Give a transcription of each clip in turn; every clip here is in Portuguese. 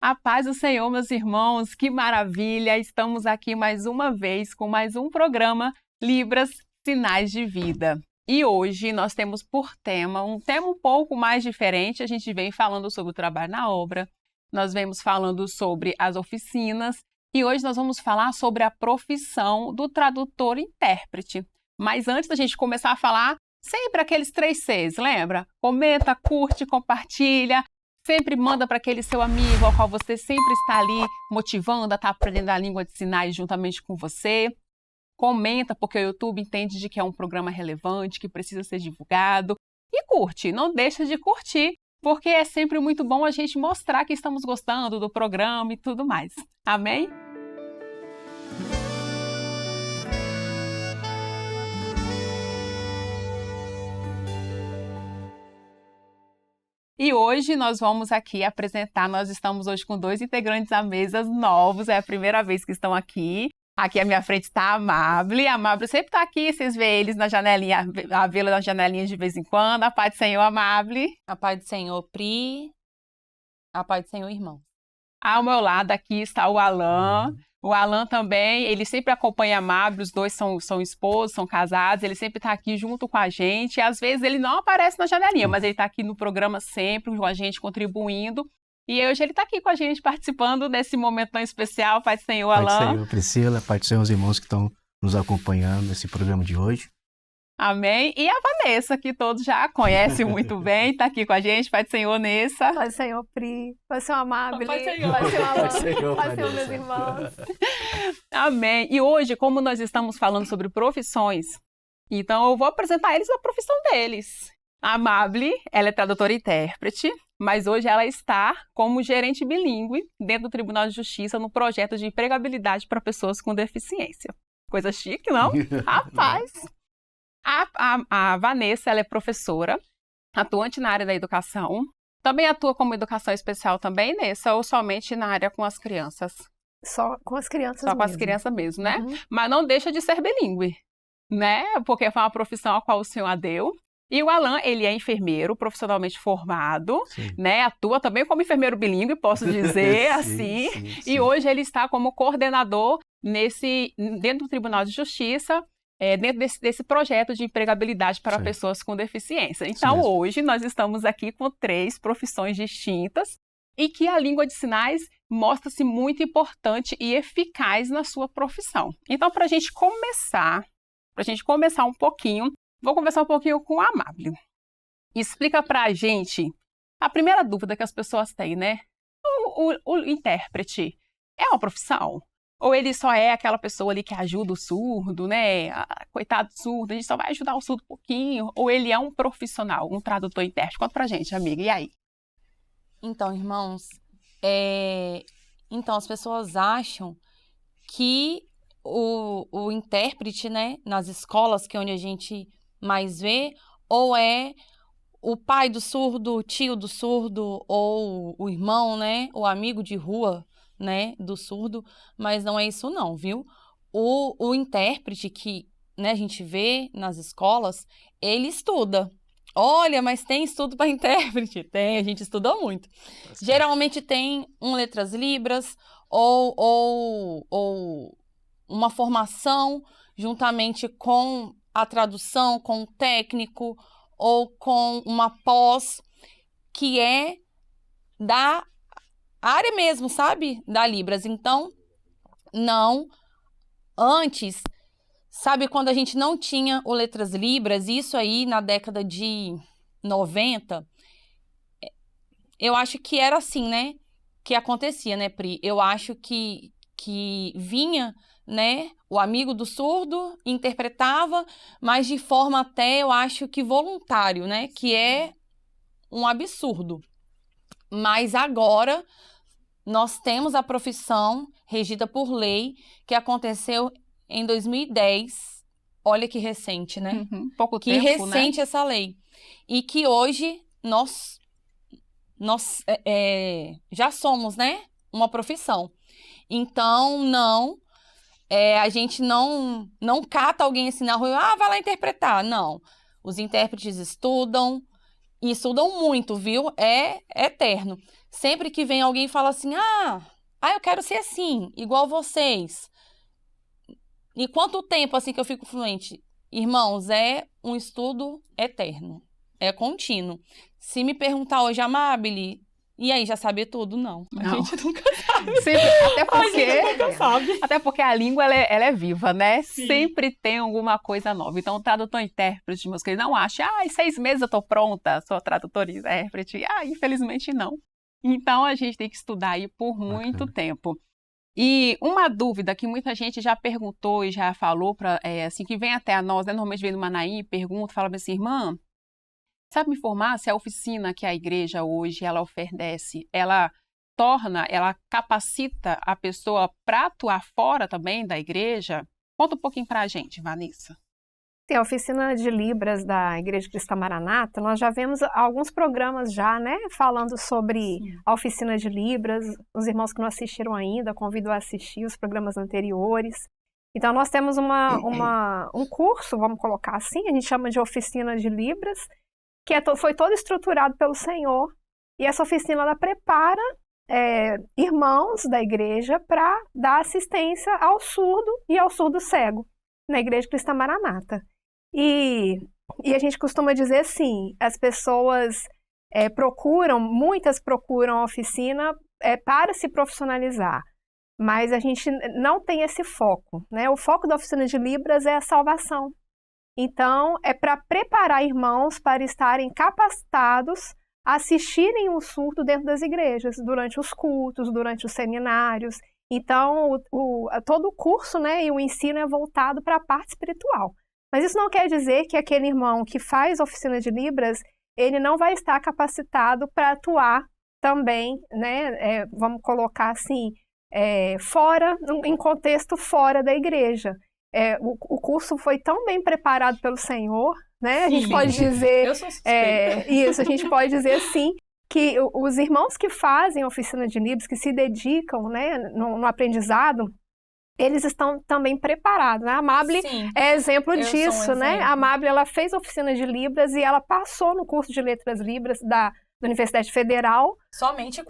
A paz do Senhor, meus irmãos, que maravilha! Estamos aqui mais uma vez com mais um programa Libras, Sinais de Vida. E hoje nós temos por tema um pouco mais diferente. A gente vem falando sobre o trabalho na obra, nós vemos falando sobre as oficinas e hoje nós vamos falar sobre a profissão do tradutor-intérprete. Mas antes da gente começar a falar, sempre aqueles 3 Cs, lembra? Comenta, curte, compartilha. Sempre manda para aquele seu amigo ao qual você sempre está ali motivando a estar aprendendo a língua de sinais juntamente com você. Comenta, porque o YouTube entende de que é um programa relevante, que precisa ser divulgado. E curte, não deixa de curtir, porque é sempre muito bom a gente mostrar que estamos gostando do programa e tudo mais. Amém? E hoje nós vamos aqui apresentar, nós estamos hoje com 2 integrantes à mesa novos, é a primeira vez que estão aqui. Aqui à minha frente está a Amable sempre está aqui, vocês veem eles na janelinha, a vê-la nas janelinhas de vez em quando. A paz do Senhor, Amable. A paz do Senhor, Pri. A paz do Senhor, irmão. Ao meu lado aqui está o Alan. O Alan também, ele sempre acompanha a Amable, os dois são esposos, são casados, ele sempre está aqui junto com a gente. Às vezes ele não aparece na janelinha, mas ele está aqui no programa sempre, com a gente, contribuindo. E hoje ele está aqui com a gente, participando desse momento tão especial. Pai do Senhor, Alan. Pai do Senhor, Priscila. Pai do Senhor, os irmãos que estão nos acompanhando nesse programa de hoje. Amém. E a Vanessa, que todos já conhecem muito bem, está aqui com a gente. Pai do Senhor, Nessa. Pai do Senhor, Pri. Pai do Senhor, Amable. Pai do Senhor. Pai do Senhor, Alan. Pai do Senhor, Pai do Senhor, meus irmãos. Amém. E hoje, como nós estamos falando sobre profissões, então eu vou apresentar eles a profissão deles. A Amable, ela é tradutora e intérprete, mas hoje ela está como gerente bilíngue dentro do Tribunal de Justiça no projeto de empregabilidade para pessoas com deficiência. Coisa chique, não? Rapaz! A Vanessa, ela é professora, atuante na área da educação. Também atua como educação especial também, Nessa, ou somente na área com as crianças? Só com as crianças mesmo. Só com as crianças mesmo, né? Uhum. Mas não deixa de ser bilíngue, né? Porque foi uma profissão a qual o Senhor a deu. E o Alan, ele é enfermeiro, profissionalmente formado, né? Atua também como enfermeiro bilíngue, posso dizer assim. Sim. E hoje ele está como coordenador dentro do Tribunal de Justiça, dentro desse projeto de empregabilidade para pessoas com deficiência. Então, hoje nós estamos aqui com 3 profissões distintas e que a língua de sinais mostra-se muito importante e eficaz na sua profissão. Então, para a gente começar um pouquinho, vou conversar um pouquinho com a Amable. Explica para a gente a primeira dúvida que as pessoas têm, né? O intérprete é uma profissão? Ou ele só é aquela pessoa ali que ajuda o surdo, né? Coitado do surdo, a gente só vai ajudar o surdo um pouquinho. Ou ele é um profissional, um tradutor-intérprete? Conta pra gente, amiga, e aí? Então, irmãos, as pessoas acham que o intérprete, né, nas escolas, que é onde a gente mais vê, ou é o pai do surdo, o tio do surdo, ou o irmão, né, o amigo de rua, né, do surdo, mas não é isso não, viu? O intérprete que, né, a gente vê nas escolas, ele estuda. Olha, mas tem estudo para intérprete? Tem, a gente estuda muito. Geralmente tem letras libras ou uma formação juntamente com a tradução, com o técnico ou com uma pós que é da área mesmo, sabe? Da Libras. Então, antes, sabe quando a gente não tinha o Letras Libras, isso aí na década de 90, eu acho que era assim, né? Que acontecia, né, Pri? Eu acho que vinha, né, o amigo do surdo, interpretava, mas de forma até, eu acho que voluntário, né? Que é um absurdo. Mas agora nós temos a profissão regida por lei, que aconteceu em 2010. Olha que recente, né? Pouco que tempo, recente, né? Essa lei. E que hoje nós já somos, né, uma profissão. Então, a gente não cata alguém assim na rua, vai lá interpretar. Não. Os intérpretes estudam, e estudam muito, viu? É eterno. Sempre que vem alguém e fala assim, eu quero ser assim, igual vocês. E quanto tempo, assim, que eu fico fluente? Irmãos, é um estudo eterno, é contínuo. Se me perguntar hoje, Amabile, e aí, já sabe tudo? Não, a Não. gente nunca sabe. Sempre, até A porque, gente nunca sabe. até porque a língua ela é viva, né? Sim. Sempre tem alguma coisa nova. Então, o tradutor e intérprete, meus queridos, não acha, em 6 meses eu tô pronta, sou tradutor e intérprete. Infelizmente não. Então, a gente tem que estudar aí por muito tempo. E uma dúvida que muita gente já perguntou e já falou, assim, que vem até a nós, né? Normalmente vem do Manaí, pergunta, fala assim, irmã, sabe me informar se a oficina que a igreja hoje ela oferece, ela capacita a pessoa para atuar fora também da igreja? Conta um pouquinho para a gente, Vanessa. Tem a oficina de Libras da Igreja Cristã Maranata, nós já vemos alguns programas já, né, falando sobre a oficina de Libras. Os irmãos que não assistiram ainda, convido a assistir os programas anteriores. Então, nós temos um curso, vamos colocar assim, a gente chama de oficina de Libras, que foi todo estruturado pelo Senhor, e essa oficina ela prepara irmãos da igreja para dar assistência ao surdo e ao surdo cego na Igreja Cristã Maranata. E a gente costuma dizer assim, as pessoas muitas procuram a oficina para se profissionalizar, mas a gente não tem esse foco, né? O foco da oficina de Libras é a salvação. Então, é para preparar irmãos para estarem capacitados a assistirem um surdo dentro das igrejas, durante os cultos, durante os seminários. Então, todo o curso, né, e o ensino é voltado para a parte espiritual. Mas isso não quer dizer que aquele irmão que faz oficina de Libras, ele não vai estar capacitado para atuar também, né, vamos colocar assim, em contexto fora da igreja. O curso foi tão bem preparado pelo Senhor, né? A gente pode dizer... Eu sou suspeita. Isso, a gente pode dizer assim, que os irmãos que fazem oficina de Libras, que se dedicam, né, no aprendizado, eles estão também preparados, né? A Amabile é exemplo disso, né? A Amabile, ela fez oficina de Libras e ela passou no curso de Letras Libras da Universidade Federal somente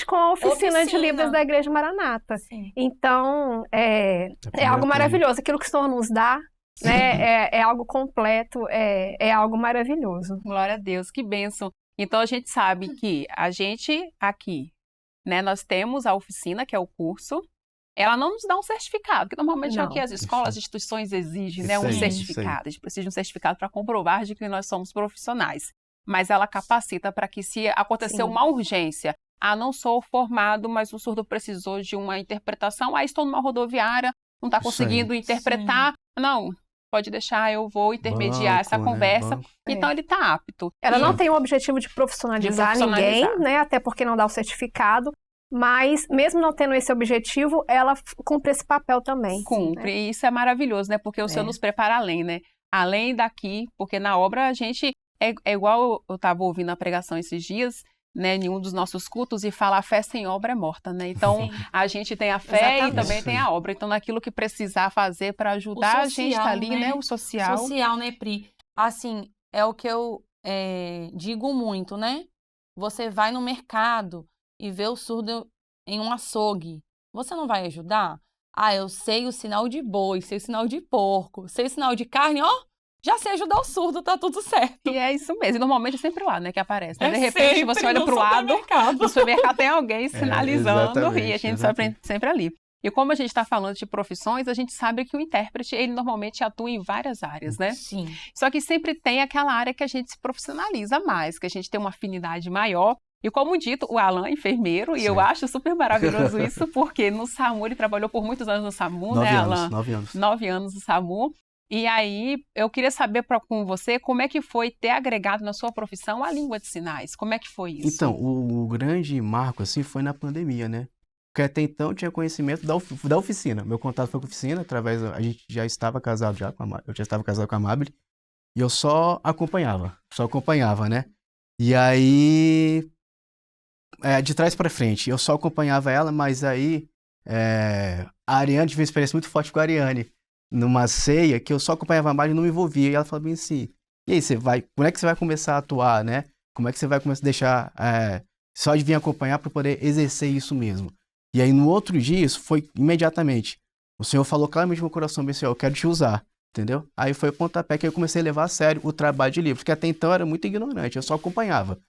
com a oficina de Libras da Igreja Maranata. Sim. Então, é algo maravilhoso. Aquilo que o Senhor nos dá, né, é algo completo, é algo maravilhoso. Glória a Deus, que bênção. Então, a gente sabe que a gente aqui, né, nós temos a oficina, que é o curso, ela não nos dá um certificado, porque normalmente é o que as escolas, as instituições exigem, né, um certificado. A gente precisa de um certificado para comprovar de que nós somos profissionais. Mas ela capacita para que, se acontecer uma urgência, não sou formado, mas o surdo precisou de uma interpretação, estou numa rodoviária, não está conseguindo interpretar, não, pode deixar, eu vou intermediar essa conversa, então ele está apto. Ela não tem o objetivo de profissionalizar ninguém, né, até porque não dá o certificado, mas mesmo não tendo esse objetivo, ela cumpre esse papel também. Cumpre, e isso é maravilhoso, né, porque o Senhor nos prepara além, né, além daqui, porque na obra a gente... É igual eu estava ouvindo a pregação esses dias, né, em um dos nossos cultos, e fala: a fé sem obra é morta, né? Então, a gente tem a fé e também tem a obra. Então, naquilo que precisar fazer para ajudar, social, a gente está ali, né? O social. Social, né, Pri? Assim, é o que eu digo muito, né? Você vai no mercado e vê o surdo em um açougue. Você não vai ajudar? Eu sei o sinal de boi, sei o sinal de porco, sei o sinal de carne, já sei ajudar o surdo, tá tudo certo. E é isso mesmo. E normalmente é sempre lá, né, que aparece. Né? De repente, você olha para o lado, no supermercado tem alguém sinalizando e a gente sempre ali. E como a gente está falando de profissões, a gente sabe que o intérprete, ele normalmente atua em várias áreas, né? Sim. Só que sempre tem aquela área que a gente se profissionaliza mais, que a gente tem uma afinidade maior. E como dito, o Alan é enfermeiro, e eu acho super maravilhoso isso, porque no SAMU, ele trabalhou por muitos anos no SAMU, 9 né, anos, Alan? 9 anos. 9 anos no SAMU. E aí, eu queria saber com você como é que foi ter agregado na sua profissão a língua de sinais. Como é que foi isso? Então, o grande marco, assim, foi na pandemia, né? Porque até então eu tinha conhecimento da oficina. Meu contato foi com a oficina, a gente já estava casado eu já estava casado com a Amabile, e eu só acompanhava, né? E aí, de trás para frente, eu só acompanhava ela, mas aí a Ariane tive uma experiência muito forte com a Ariane, numa ceia, que eu só acompanhava a Amabile e não me envolvia. E ela falou bem assim: e aí, como é que você vai começar a atuar, né? Como é que você vai começar a deixar só de vir acompanhar para poder exercer isso mesmo. E aí, no outro dia, isso foi imediatamente. O Senhor falou claramente no meu coração, bem, Senhor, eu quero te usar, entendeu? Aí foi o pontapé que eu comecei a levar a sério o trabalho de livro, porque até então eu era muito ignorante, eu só acompanhava.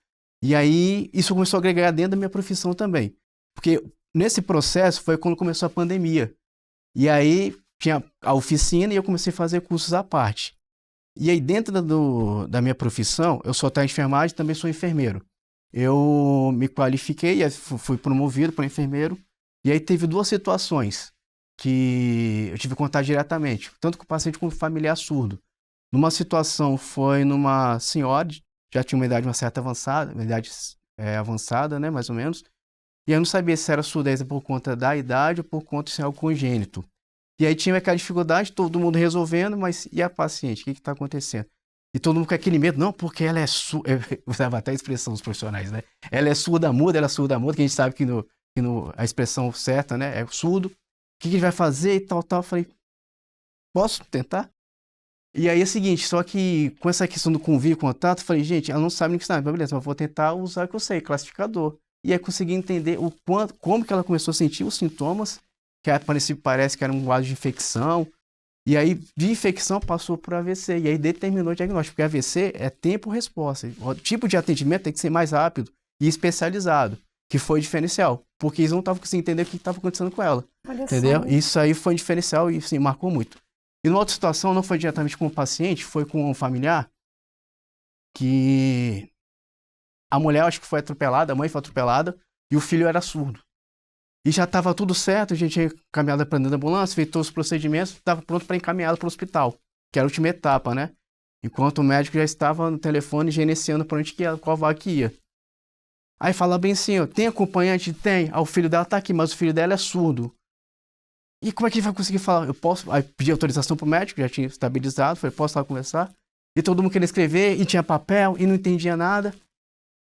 E aí, isso começou a agregar dentro da minha profissão também. Porque nesse processo foi quando começou a pandemia. E aí, tinha a oficina e eu comecei a fazer cursos à parte. E aí, dentro da minha profissão, eu sou técnico de enfermagem e também sou enfermeiro. Eu me qualifiquei e fui promovido para enfermeiro. E aí teve 2 situações que eu tive contato diretamente, tanto com o paciente como com o familiar surdo. Numa situação foi numa senhora, já tinha uma idade uma certa avançada, uma idade avançada, né, mais ou menos. E eu não sabia se era surdez por conta da idade ou por conta de ser algo congênito. E aí tinha aquela dificuldade, todo mundo resolvendo, mas e a paciente? O que está acontecendo? E todo mundo com aquele medo, não, porque ela é surda, usava até a expressão dos profissionais, né? Ela é surda-muda, que a gente sabe que a expressão certa, né, é surdo. O que ele vai fazer e tal. Eu falei, posso tentar? E aí é o seguinte, só que com essa questão do convívio, contato, eu falei, gente, ela não sabe nem o que está, beleza, mas eu vou tentar usar o que eu sei, classificador. E aí consegui entender como que ela começou a sentir os sintomas, que parece que era um quadro de infecção. E aí, de infecção, passou para AVC. E aí determinou o diagnóstico, porque AVC é tempo-resposta. O tipo de atendimento tem que ser mais rápido e especializado, que foi diferencial. Porque eles não estavam conseguindo entender o que estava acontecendo com ela. Olha entendeu? só. Isso aí foi um diferencial e, sim, marcou muito. E numa outra situação, não foi diretamente com o paciente, foi com um familiar que a mulher, acho que foi atropelada, a mãe foi atropelada e o filho era surdo. E já estava tudo certo, a gente tinha encaminhado para dentro da ambulância, feito todos os procedimentos, estava pronto para encaminhá-la para o hospital, que era a última etapa, né? Enquanto o médico já estava no telefone gerenciando para onde que ia, qual vaga que ia. Aí fala bem assim, ó, tem acompanhante? Tem. Ah, o filho dela tá aqui, mas o filho dela é surdo. E como é que ele vai conseguir falar? Eu posso? Aí pedi autorização pro médico, já tinha estabilizado, falei, posso lá conversar? E todo mundo queria escrever, e tinha papel, e não entendia nada.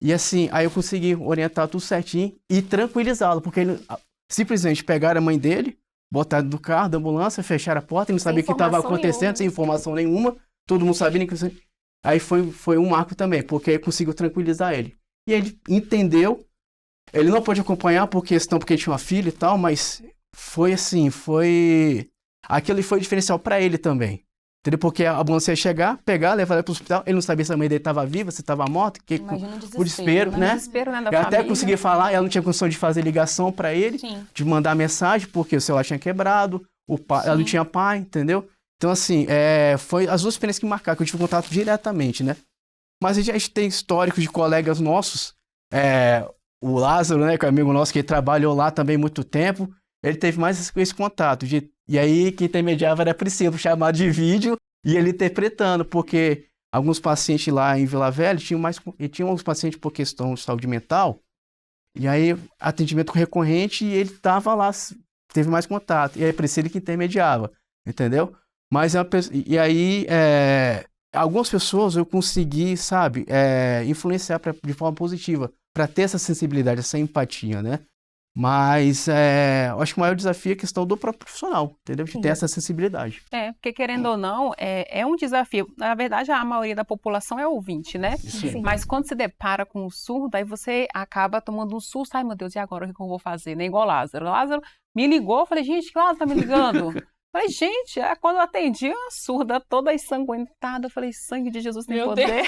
E assim, aí eu consegui orientar tudo certinho e tranquilizá-lo, porque ele simplesmente pegaram a mãe dele, botaram do carro, da ambulância, fecharam a porta, ele não sabia o que estava acontecendo, nenhuma. Sem informação nenhuma, todo mundo sabia. Aí foi um marco também, porque aí conseguiu tranquilizar ele. E ele entendeu, ele não pôde acompanhar porque ele tinha uma filha e tal, mas foi assim, aquilo foi diferencial para ele também. Entendeu? Porque a ambulância ia chegar, pegar, levar ele para o hospital, ele não sabia se a mãe dele estava viva, se estava morta, o desespero, né? Desespero, né, da eu família. até conseguia falar, ela não tinha condição de fazer ligação para ele, sim, de mandar mensagem, porque o celular tinha quebrado, ela não tinha pai, entendeu? Então, assim, foi as 2 experiências que me marcaram, que eu tive contato diretamente, né? Mas a gente tem histórico de colegas nossos, o Lázaro, né, que é um amigo nosso, que trabalhou lá também muito tempo, ele teve mais esse contato. E aí, quem intermediava era a Priscila, chamado de vídeo, e ele interpretando, porque alguns pacientes lá em Vila Velha tinham uns pacientes por questão de saúde mental, e aí, atendimento recorrente, e ele estava lá, teve mais contato, e aí a Priscila que intermediava, entendeu? Mas, e aí, algumas pessoas eu consegui, sabe, influenciar de forma positiva, para ter essa sensibilidade, essa empatia, né? Mas eu acho que o maior desafio é a questão do próprio profissional, entendeu? De ter essa sensibilidade. Porque querendo ou não, é um desafio. Na verdade, a maioria da população é ouvinte, né? Sim. Mas quando se depara com o surdo, aí você acaba tomando um susto. Ai, meu Deus, e agora o que eu vou fazer? Nem igual Lázaro. Lázaro me ligou, eu falei, gente, que Lázaro tá me ligando? Falei, gente, quando eu atendi, uma surda toda ensanguentada, eu falei, sangue de Jesus tem poder.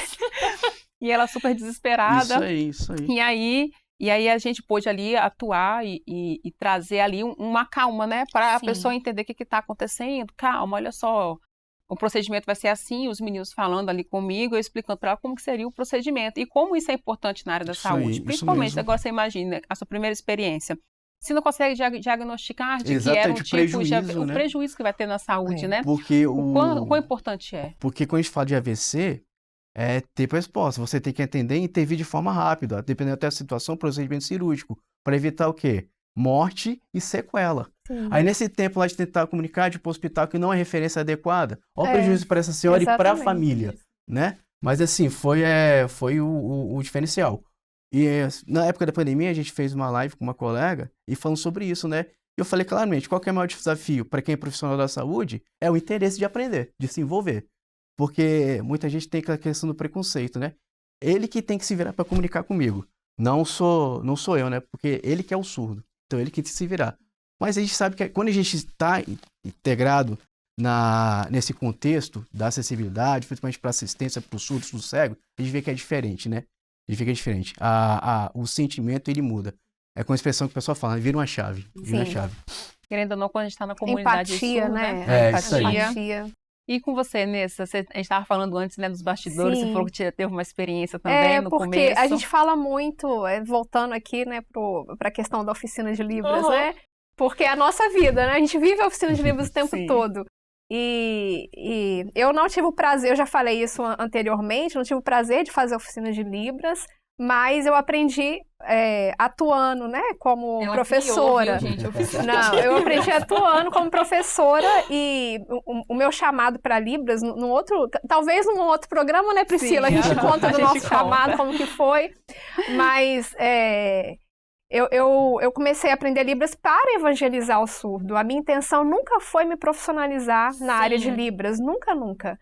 E ela super desesperada. Isso aí. E aí a gente pôde ali atuar e trazer ali uma calma, né? Para a pessoa entender o que está acontecendo. Calma, olha só, o procedimento vai ser assim, os meninos falando ali comigo, eu explicando para ela como que seria o procedimento e como isso é importante na área da saúde. Principalmente, agora você imagina a sua primeira experiência. Se não consegue diagnosticar de que era um tipo de o prejuízo que vai ter na saúde, né? Porque quão importante é. Porque quando a gente fala de AVC, é tempo e resposta. Você tem que entender e intervir de forma rápida, dependendo até da situação, procedimento cirúrgico, para evitar o quê? Morte e sequela. Sim. Aí nesse tempo lá de tentar comunicar de ir para o hospital que não é referência adequada, olha o prejuízo para essa senhora e para a família, né? Mas assim, foi o diferencial. E na época da pandemia, a gente fez uma live com uma colega e falando sobre isso, né? E eu falei claramente, qual que é o maior desafio para quem é profissional da saúde? É o interesse de aprender, de se envolver. Porque muita gente tem aquela questão do preconceito, né? Ele que tem que se virar para comunicar comigo. não sou eu, né? Porque ele que é o surdo. Então ele que tem que se virar. Mas a gente sabe que quando a gente está integrado nesse contexto da acessibilidade, principalmente para assistência para os surdos, para os cegos, a gente vê que é diferente, né? A gente vê que é diferente. O sentimento, ele muda. É com a expressão que o pessoal fala, vira uma chave. Vira uma chave. Querendo ou não, quando a gente está na comunidade Empatia, surda, né? Isso aí. Empatia. E com você, Nessa? A gente estava falando antes, né, dos bastidores, você falou que teve uma experiência também no começo. Porque a gente fala muito, voltando aqui, né, para a questão da oficina de Libras, né? Porque é a nossa vida, né? A gente vive a oficina de Libras o tempo todo. E eu não tive o prazer, eu já falei isso anteriormente, não tive o prazer de fazer a oficina de Libras, mas eu aprendi atuando, né, como professora. Criou, viu, gente? Não, eu aprendi atuando como professora e o meu chamado para Libras, talvez num outro programa, né, Priscila? Sim, a gente conta do nosso chamado, como que foi, mas eu comecei a aprender Libras para evangelizar o surdo. A minha intenção nunca foi me profissionalizar na área de Libras, nunca.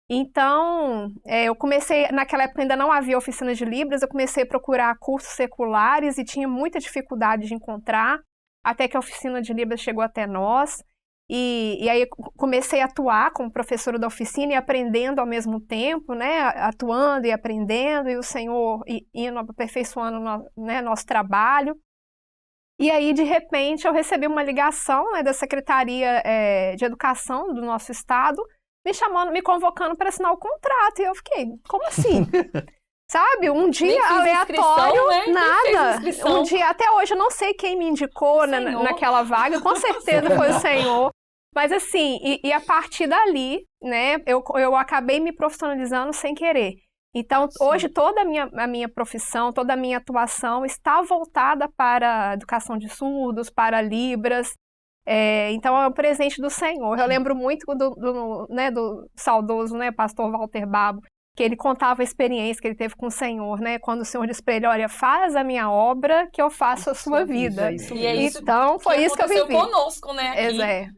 Então, eu comecei, naquela época ainda não havia oficina de Libras, eu comecei a procurar cursos seculares e tinha muita dificuldade de encontrar, até que a oficina de Libras chegou até nós. E aí comecei a atuar como professora da oficina e aprendendo ao mesmo tempo, né, atuando e aprendendo, e o Senhor indo aperfeiçoando nosso trabalho. E aí, de repente, eu recebi uma ligação, né, da Secretaria de Educação do nosso estado, me chamando, me convocando para assinar o contrato. E eu fiquei, como assim? Sabe, um dia aleatório, né? Nada. Um dia, até hoje, eu não sei quem me indicou naquela vaga, com certeza foi o Senhor. Mas assim, e a partir dali, né, eu acabei me profissionalizando sem querer. Então, hoje, toda a minha profissão, toda a minha atuação está voltada para a educação de surdos, para Libras. Então, é um presente do Senhor. Eu lembro muito do saudoso, né, pastor Walter Babo, que ele contava a experiência que ele teve com o Senhor, né? Quando o Senhor disse para ele, olha, faz a minha obra que eu faço a sua vida. Então, foi isso que eu vivi. Conosco, né?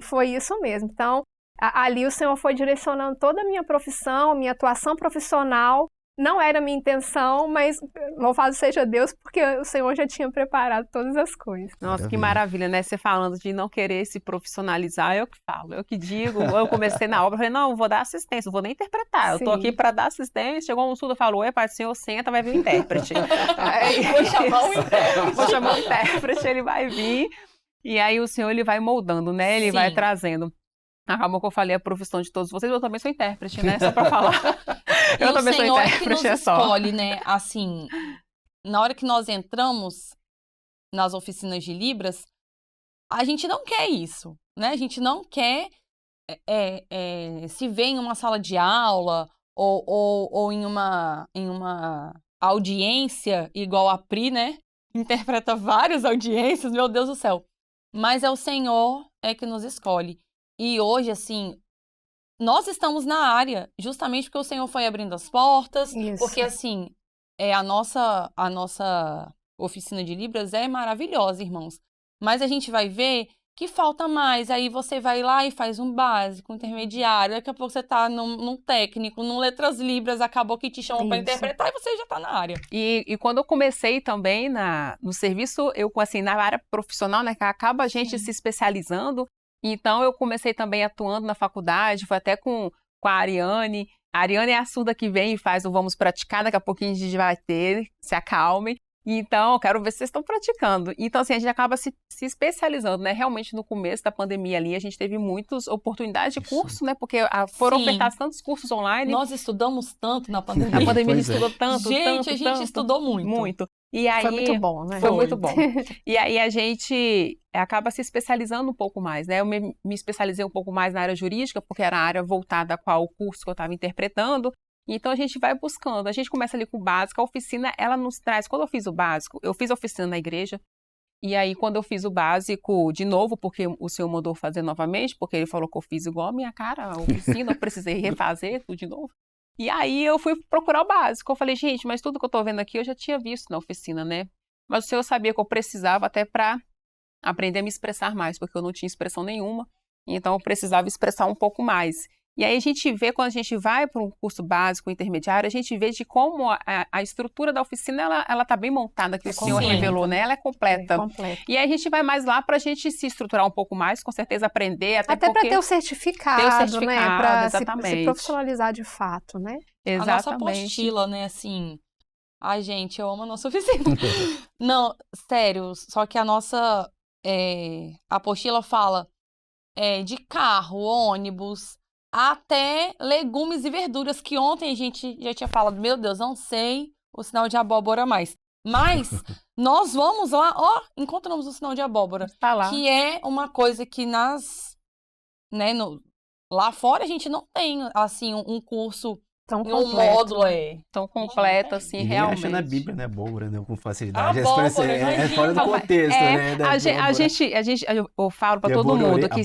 Foi isso mesmo. Então, ali o Senhor foi direcionando toda a minha profissão, minha atuação profissional. Não era a minha intenção, mas louvado seja Deus, porque o Senhor já tinha preparado todas as coisas. Nossa, que maravilha, né? Você falando de não querer se profissionalizar, eu que falo, eu que digo. Eu comecei na obra, falei, não, vou dar assistência, não vou nem interpretar. Eu tô aqui para dar assistência. Chegou um surdo e falou, oi, pai do Senhor, senta, vai vir o intérprete. Vou chamar o intérprete. Vou chamar o intérprete, ele vai vir. E aí o Senhor, ele vai moldando, né? Ele vai trazendo. Acabou que eu falei a profissão de todos vocês, eu também sou intérprete, né? Só pra falar. Eu também sou intérprete, é só. Escolhe, né? Assim, na hora que nós entramos nas oficinas de Libras, a gente não quer isso, né? A gente não quer se ver em uma sala de aula ou em uma audiência igual a Pri, né? Interpreta várias audiências, meu Deus do céu. Mas é o Senhor que nos escolhe. E hoje, assim, nós estamos na área justamente porque o Senhor foi abrindo as portas, porque, assim, a nossa oficina de Libras é maravilhosa, irmãos. Mas a gente vai ver que falta mais. Aí você vai lá e faz um básico, um intermediário, daqui a pouco você está num técnico, num Letras Libras, acabou que te chamam para interpretar e você já está na área. E quando eu comecei também no serviço, na área profissional, né, que acaba a gente se especializando. Então, eu comecei também atuando na faculdade, foi até com a Ariane. A Ariane é a surda que vem e faz o Vamos Praticar, daqui a pouquinho a gente vai ter, se acalmem. Então, eu quero ver se vocês estão praticando. Então, assim, a gente acaba se especializando, né? Realmente, no começo da pandemia ali, a gente teve muitas oportunidades de curso, né? Porque foram ofertados tantos cursos online. Nós estudamos tanto na pandemia. Na pandemia a gente estudou tanto, a gente estudou muito. Muito. E aí, foi muito bom, né? Foi muito bom. E aí a gente acaba se especializando um pouco mais, né? Eu me especializei um pouco mais na área jurídica, porque era a área voltada a qual curso que eu estava interpretando. Então a gente vai buscando. A gente começa ali com o básico. A oficina, ela nos traz... Quando eu fiz o básico, eu fiz a oficina na igreja. E aí, quando eu fiz o básico de novo, porque o senhor mandou fazer novamente, porque ele falou que eu fiz igual a minha cara, a oficina, eu precisei refazer tudo de novo. E aí eu fui procurar o básico. Eu falei, gente, mas tudo que eu tô vendo aqui eu já tinha visto na oficina, né? Mas o senhor sabia que eu precisava até para aprender a me expressar mais, porque eu não tinha expressão nenhuma. Então eu precisava expressar um pouco mais. E aí a gente vê, quando a gente vai para um curso básico, intermediário, a gente vê de como a estrutura da oficina, ela tá bem montada, que o senhor completa. revelou, né? Ela é completa. E aí a gente vai mais lá para a gente se estruturar um pouco mais, com certeza aprender, Até para porque ter o certificado, né? Para se exatamente. profissionalizar de fato, né? Exatamente. A nossa apostila, né, assim... Ai, gente, eu amo a nossa oficina. Não, sério, só que a nossa apostila fala de carro, ônibus, até legumes e verduras, que ontem a gente já tinha falado, meu Deus, não sei o sinal de abóbora mais. Mas nós vamos lá, encontramos o sinal de abóbora. Tá lá. Que é uma coisa que lá fora a gente não tem, assim, um curso, Tão um completo. módulo tão completo, assim, Ninguém realmente. acha na Bíblia, né, abóbora, né, com facilidade. Abóbora, É fora do imagina. contexto, né? Eu falo para todo mundo que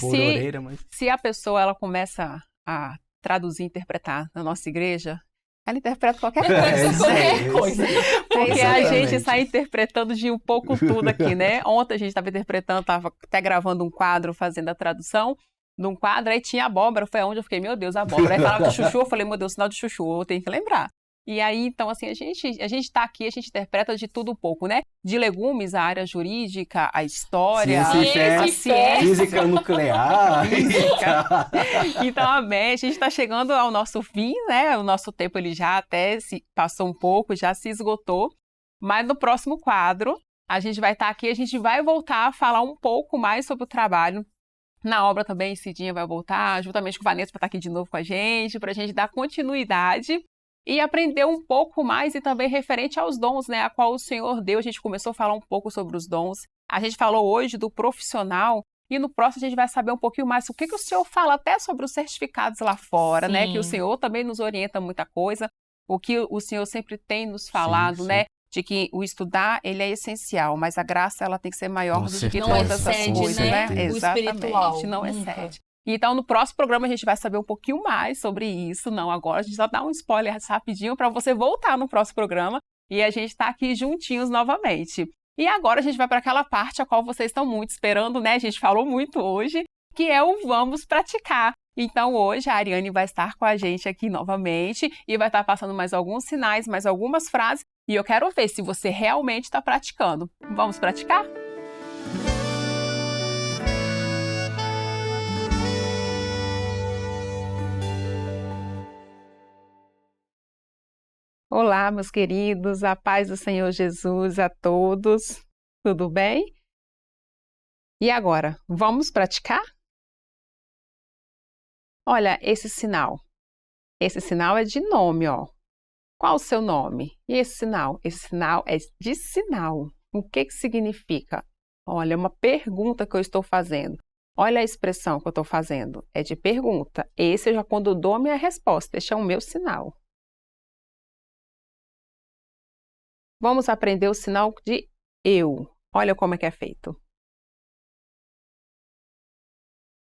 Mas... se a pessoa ela começa a traduzir, interpretar na nossa igreja, ela interpreta qualquer coisa. Qualquer coisa. Porque a Exatamente. gente sai interpretando de um pouco tudo aqui, né? Ontem a gente estava interpretando, estava até gravando um quadro, fazendo a tradução de um quadro, aí tinha abóbora, foi onde eu fiquei, meu Deus, abóbora. Aí falava de chuchu, eu falei, meu Deus, sinal de chuchu, eu tenho que lembrar. E aí, então, assim, a gente tá aqui, a gente interpreta de tudo um pouco, né? De legumes, a área jurídica, a história, Ciência a e ciência. física nuclear. Então, amém, a gente está chegando ao nosso fim, né? O nosso tempo ele já até se passou um pouco, já se esgotou. Mas no próximo quadro, a gente vai estar aqui, a gente vai voltar a falar um pouco mais sobre o trabalho na obra também. Cidinha vai voltar, juntamente com o Vanessa, para estar aqui de novo com a gente dar continuidade e aprender um pouco mais e também referente aos dons, né, a qual o Senhor deu. A gente começou a falar um pouco sobre os dons. A gente falou hoje do profissional e no próximo a gente vai saber um pouquinho mais o que o Senhor fala até sobre os certificados lá fora, né, que o Senhor também nos orienta muita coisa, o que o Senhor sempre tem nos falado, né, de que o estudar, ele é essencial, mas a graça, ela tem que ser maior do que todas essas coisas, né? Exatamente, não excede. Então, no próximo programa, a gente vai saber um pouquinho mais sobre isso. Não agora, a gente só dá um spoiler rapidinho para você voltar no próximo programa e a gente tá aqui juntinhos novamente. E agora a gente vai para aquela parte a qual vocês estão muito esperando, né? A gente falou muito hoje, que é o Vamos Praticar. Então, hoje, a Ariane vai estar com a gente aqui novamente e vai estar passando mais alguns sinais, mais algumas frases. E eu quero ver se você realmente está praticando. Vamos praticar? Olá, meus queridos, a paz do Senhor Jesus a todos. Tudo bem? E agora, vamos praticar? Olha, esse sinal é de nome, ó. Qual o seu nome? E esse sinal? Esse sinal é de sinal. O que significa? Olha, é uma pergunta que eu estou fazendo. Olha a expressão que eu estou fazendo. É de pergunta. Esse é já quando eu dou a minha resposta. Este é o meu sinal. Vamos aprender o sinal de eu. Olha como é que é feito.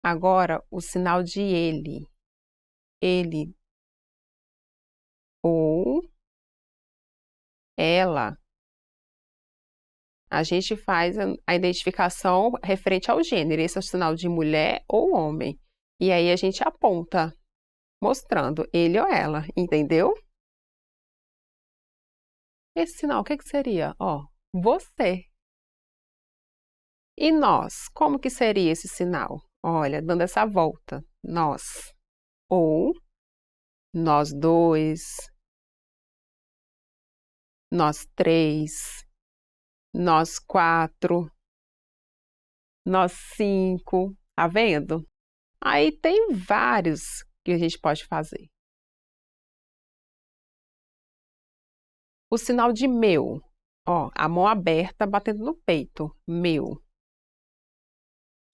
Agora, o sinal de ele. Ele. Ou ela. A gente faz a identificação referente ao gênero. Esse é o sinal de mulher ou homem. E aí a gente aponta, mostrando ele ou ela. Entendeu? Esse sinal, o que seria? Ó, você. E nós? Como que seria esse sinal? Olha, dando essa volta. Nós. Ou nós dois. Nós três. Nós quatro. Nós cinco. Tá vendo? Aí tem vários que a gente pode fazer. O sinal de meu. Ó, a mão aberta batendo no peito. Meu.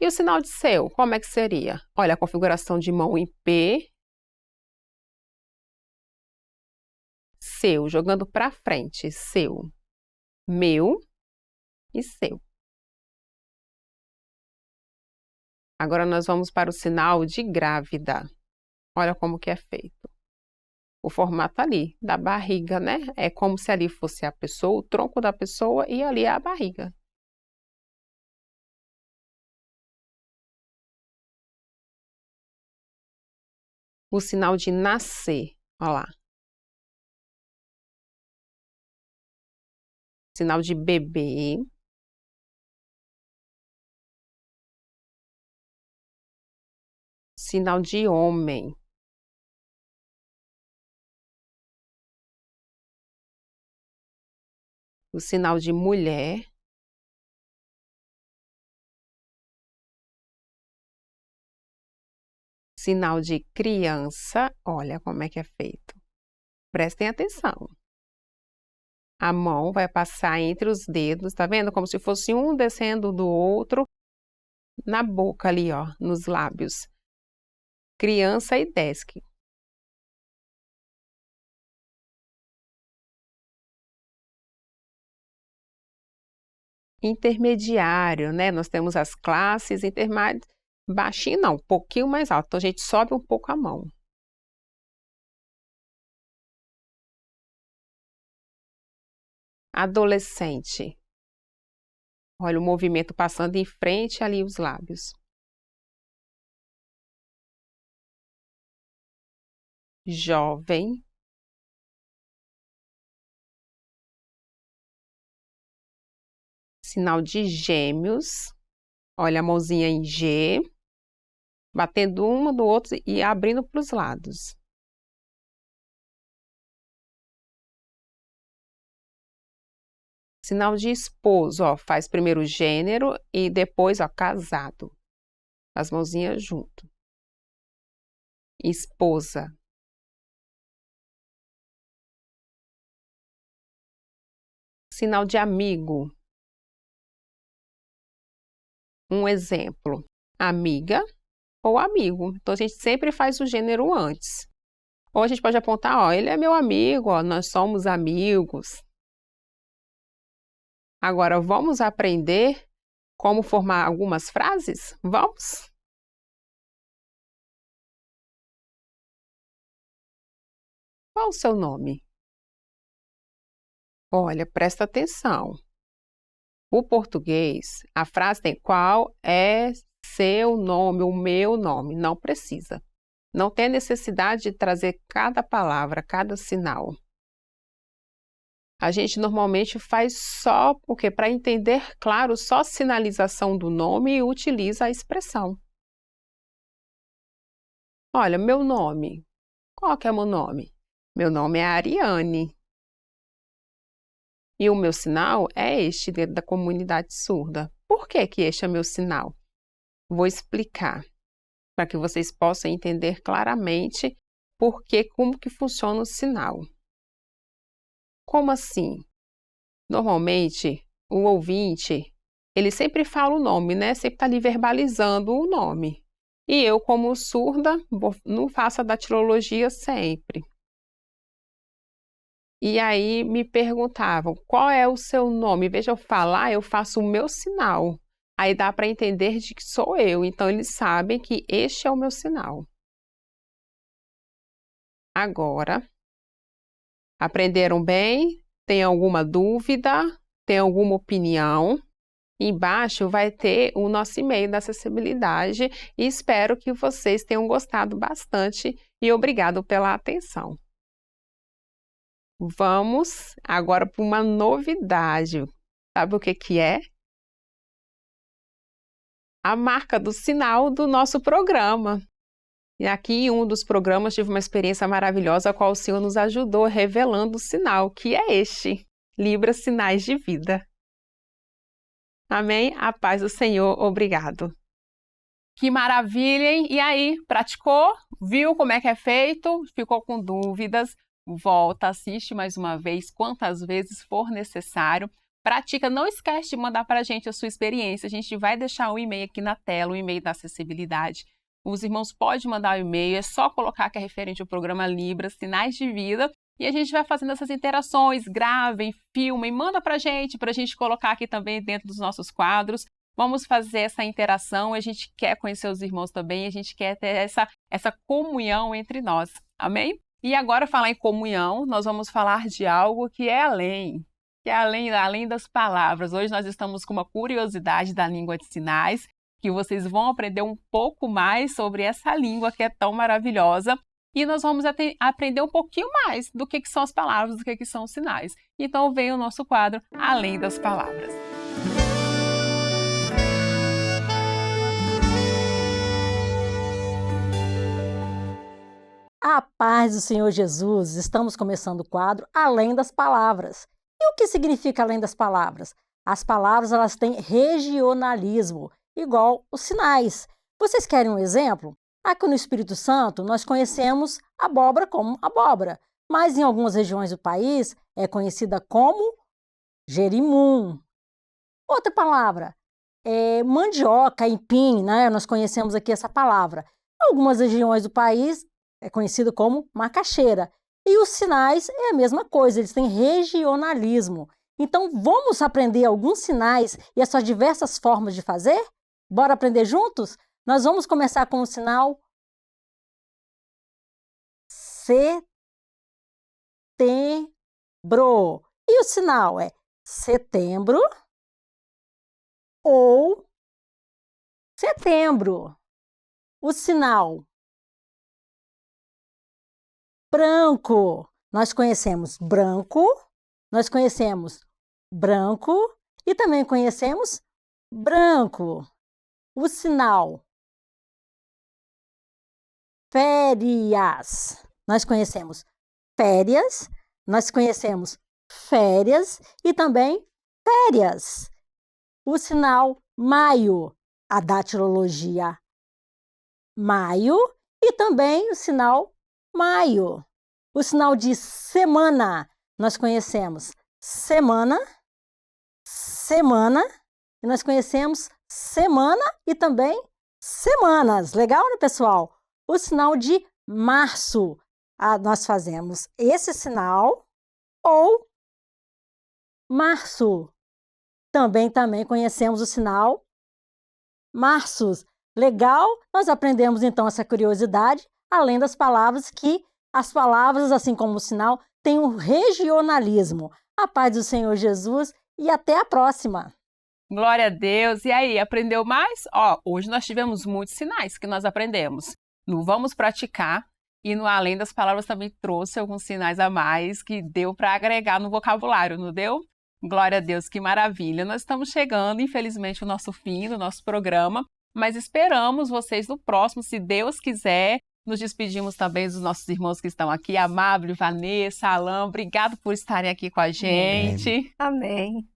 E o sinal de seu, como é que seria? Olha, a configuração de mão em P. Seu, jogando para frente. Seu. Meu e seu. Agora nós vamos para o sinal de grávida. Olha como que é feito. O formato ali, da barriga, né? É como se ali fosse a pessoa, o tronco da pessoa e ali é a barriga. O sinal de nascer, olha lá. Sinal de bebê. Sinal de homem. O sinal de mulher. Sinal de criança. Olha como é que é feito. Prestem atenção. A mão vai passar entre os dedos, tá vendo? Como se fosse um descendo do outro na boca ali, ó, nos lábios. Criança e desce. Intermediário, né? Nós temos as classes intermédias. Baixinho não, um pouquinho mais alto. Então a gente sobe um pouco a mão. Adolescente. Olha o movimento passando em frente ali os lábios. Jovem. Sinal de gêmeos. Olha a mãozinha em G. Batendo uma do outro e abrindo para os lados. Sinal de esposo, ó, faz primeiro o gênero e depois, ó, casado. As mãozinhas junto. Esposa. Sinal de amigo. Um exemplo, amiga ou amigo. Então, a gente sempre faz o gênero antes. Ou a gente pode apontar, ó, ele é meu amigo, ó, nós somos amigos. Agora, vamos aprender como formar algumas frases? Vamos? Qual o seu nome? Olha, presta atenção. O português, a frase tem qual é seu nome, o meu nome. Não precisa. Não tem necessidade de trazer cada palavra, cada sinal. A gente normalmente faz só, porque para entender, claro, só sinalização do nome e utiliza a expressão. Olha, meu nome. Qual que é o meu nome? Meu nome é Ariane. E o meu sinal é este dentro da comunidade surda. Por que que este é meu sinal? Vou explicar, para que vocês possam entender claramente como que funciona o sinal. Como assim? Normalmente, o ouvinte, ele sempre fala o nome, né? Sempre está ali verbalizando o nome. E eu, como surda, não faço a datilologia sempre. E aí me perguntavam, qual é o seu nome? Em vez de eu falar, eu faço o meu sinal. Aí dá para entender de que sou eu. Então, eles sabem que este é o meu sinal. Agora, aprenderam bem? Tem alguma dúvida? Tem alguma opinião? Embaixo vai ter o nosso e-mail da acessibilidade e espero que vocês tenham gostado bastante e obrigado pela atenção. Vamos agora para uma novidade. Sabe o que que é? A marca do sinal do nosso programa. E aqui em um dos programas tive uma experiência maravilhosa, a qual o Senhor nos ajudou revelando o sinal, que é este, Libras Sinais de Vida. Amém? A paz do Senhor, obrigado. Que maravilha, hein? E aí, praticou? Viu como é que é feito? Ficou com dúvidas? Volta, assiste mais uma vez, quantas vezes for necessário. Pratica, não esquece de mandar para a gente a sua experiência. A gente vai deixar o e-mail aqui na tela, o e-mail da acessibilidade. Os irmãos podem mandar o e-mail, é só colocar que é referente ao programa Libras, Sinais de Vida, e a gente vai fazendo essas interações, gravem, filmem, manda para a gente colocar aqui também dentro dos nossos quadros. Vamos fazer essa interação, a gente quer conhecer os irmãos também, a gente quer ter essa comunhão entre nós, amém? E agora, falar em comunhão, nós vamos falar de algo que é além das palavras. Hoje nós estamos com uma curiosidade da língua de sinais, que vocês vão aprender um pouco mais sobre essa língua que é tão maravilhosa. e nós vamos aprender um pouquinho mais do que são as palavras, do que são os sinais. Então vem o nosso quadro Além das Palavras. A paz do Senhor Jesus, estamos começando o quadro Além das Palavras. E o que significa além das palavras? As palavras elas têm regionalismo, igual os sinais. Vocês querem um exemplo? Aqui no Espírito Santo, nós conhecemos abóbora como abóbora, mas em algumas regiões do país é conhecida como jerimum. Outra palavra é mandioca, empim, né? Nós conhecemos aqui essa palavra. Em algumas regiões do país é conhecido como macaxeira. E os sinais é a mesma coisa, eles têm regionalismo. Então, vamos aprender alguns sinais e as suas diversas formas de fazer? Bora aprender juntos? Nós vamos começar com o sinal setembro. E o sinal é setembro ou setembro. O sinal branco. Nós conhecemos branco, nós conhecemos branco e também conhecemos branco. O sinal férias. Nós conhecemos férias, nós conhecemos férias e também férias. O sinal maio, a datilologia maio e também o sinal maio. O sinal de semana, nós conhecemos semana, semana, e nós conhecemos semana e também semanas. Legal, né, pessoal? O sinal de março, nós fazemos esse sinal ou março. Também conhecemos o sinal marços. Legal? Nós aprendemos então essa curiosidade, além das palavras que as palavras, assim como o sinal, têm um regionalismo. A paz do Senhor Jesus e até a próxima! Glória a Deus! E aí, aprendeu mais? Hoje nós tivemos muitos sinais que nós aprendemos. No Vamos Praticar e no Além das Palavras também trouxe alguns sinais a mais que deu para agregar no vocabulário, não deu? Glória a Deus, que maravilha! Nós estamos chegando, infelizmente, ao nosso fim do nosso programa, mas esperamos vocês no próximo, se Deus quiser. Nos despedimos também dos nossos irmãos que estão aqui, Amável, Vanessa, Alain, obrigado por estarem aqui com a gente. Amém.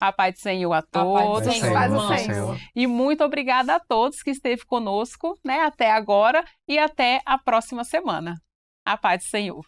A paz do Senhor a todos. Paz do Senhor. E muito obrigada a todos que esteve conosco, né, até agora e até a próxima semana. A paz do Senhor.